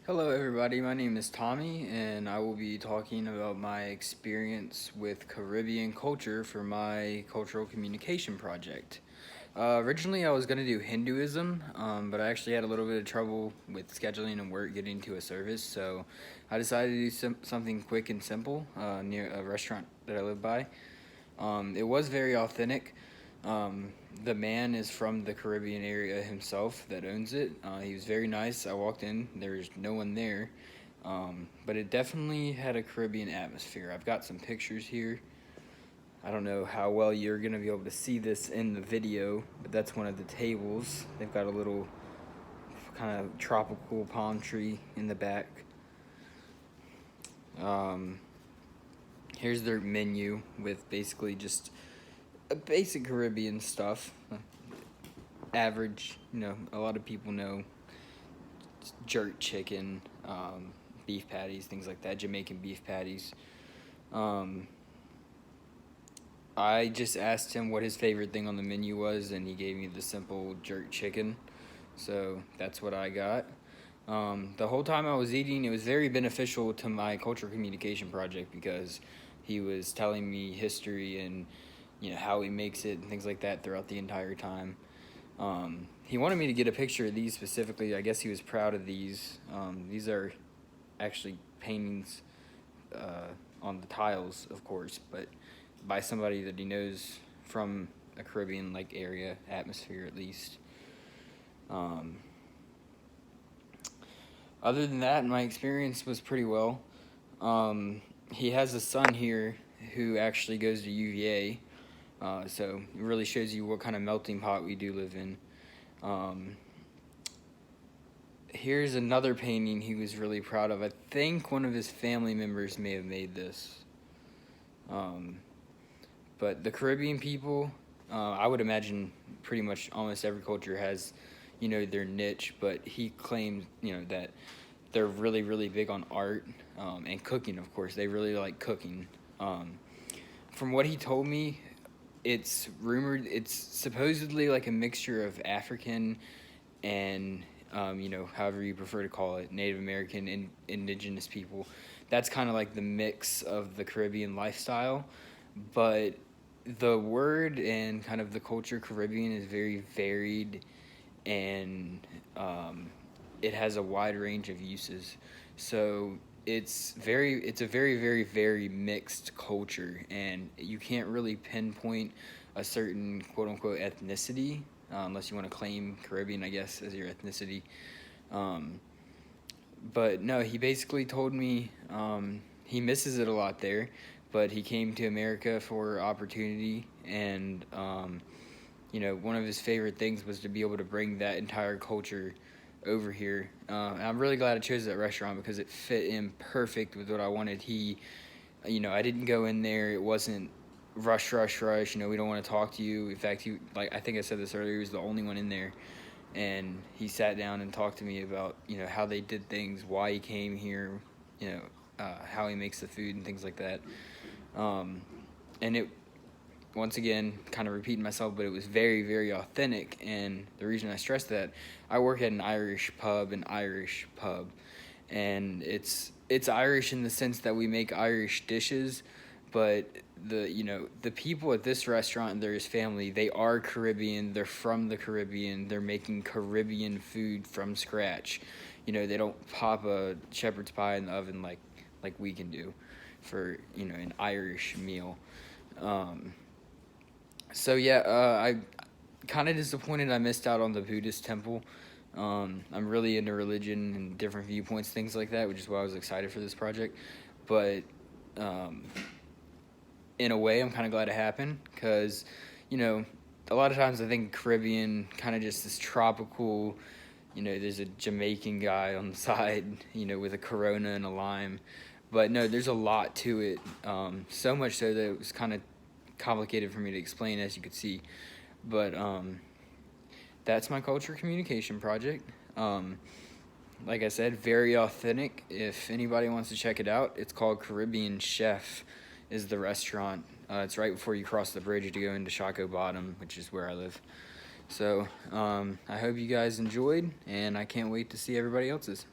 Hello everybody, my name is Tommy and I will be talking about my experience with Caribbean culture for my cultural communication project. Originally I was going to do Hinduism, but I actually had a little bit of trouble with scheduling and work getting to a service, so I decided to do something quick and simple near a restaurant that I live by. It was very authentic. The man is from the Caribbean area himself that owns it. He was very nice. I walked in, there's no one there, but it definitely had a Caribbean atmosphere. I've got some pictures here. I don't know how well you're going to be able to see this in the video, but that's one of the tables. They've got a little kind of tropical palm tree in the back. Here's their menu with basically just basic Caribbean stuff. Average, a lot of people know jerk chicken, beef patties, things like that, Jamaican beef patties. I just asked him what his favorite thing on the menu was, and he gave me the simple jerk chicken. So that's what I got. The whole time I was eating, it was very beneficial to my cultural communication project because he was telling me history and how he makes it and things like that throughout the entire time. He wanted me to get a picture of these specifically. I guess he was proud of these. These are actually paintings on the tiles, of course, but by somebody that he knows from a Caribbean like area atmosphere at least. Other than that, my experience was pretty well. He has a son here who actually goes to UVA, so it really shows you what kind of melting pot we do live in. Here's another painting he was really proud of. I think one of his family members may have made this. But the Caribbean people, I would imagine pretty much almost every culture has, their niche, but he claimed, that they're really, really big on art and cooking, of course. They really like cooking. From what he told me, it's rumored, it's supposedly like a mixture of African and, however you prefer to call it, Native American and indigenous people. That's kind of like the mix of the Caribbean lifestyle. But the word and kind of the culture Caribbean is very varied, and it has a wide range of uses. So it's a very, very, very mixed culture, and you can't really pinpoint a certain quote unquote ethnicity unless you want to claim Caribbean, I guess, as your ethnicity. But no, he basically told me he misses it a lot there, but he came to America for opportunity, and one of his favorite things was to be able to bring that entire culture over here. And I'm really glad I chose that restaurant because it fit in perfect with what I wanted. I didn't go in there, it wasn't rush, rush, rush, we don't want to talk to you. In fact, I think I said this earlier, he was the only one in there. And he sat down and talked to me about, how they did things, why he came here, how he makes the food and things like that. And it, once again, kind of repeating myself, but it was very, very authentic. And the reason I stress that, I work at an Irish pub, and it's Irish in the sense that we make Irish dishes, but the people at this restaurant and their family, they are Caribbean, they're from the Caribbean, they're making Caribbean food from scratch. They don't pop a shepherd's pie in the oven like we can do for an Irish meal. So yeah, I kind of disappointed I missed out on the Buddhist temple. I'm really into religion and different viewpoints, things like that, which is why I was excited for this project. But in a way, I'm kind of glad it happened because, a lot of times I think Caribbean kind of just this tropical, there's a Jamaican guy on the side, with a Corona and a lime. But no, there's a lot to it, so much so that it was kind of complicated for me to explain, as you could see. But that's my culture communication project. Like I said, very authentic. If anybody wants to check it out, it's called Caribbean Chef is the restaurant. It's right before you cross the bridge to go into Shockoe Bottom, which is where I live. So I hope you guys enjoyed, and I can't wait to see everybody else's.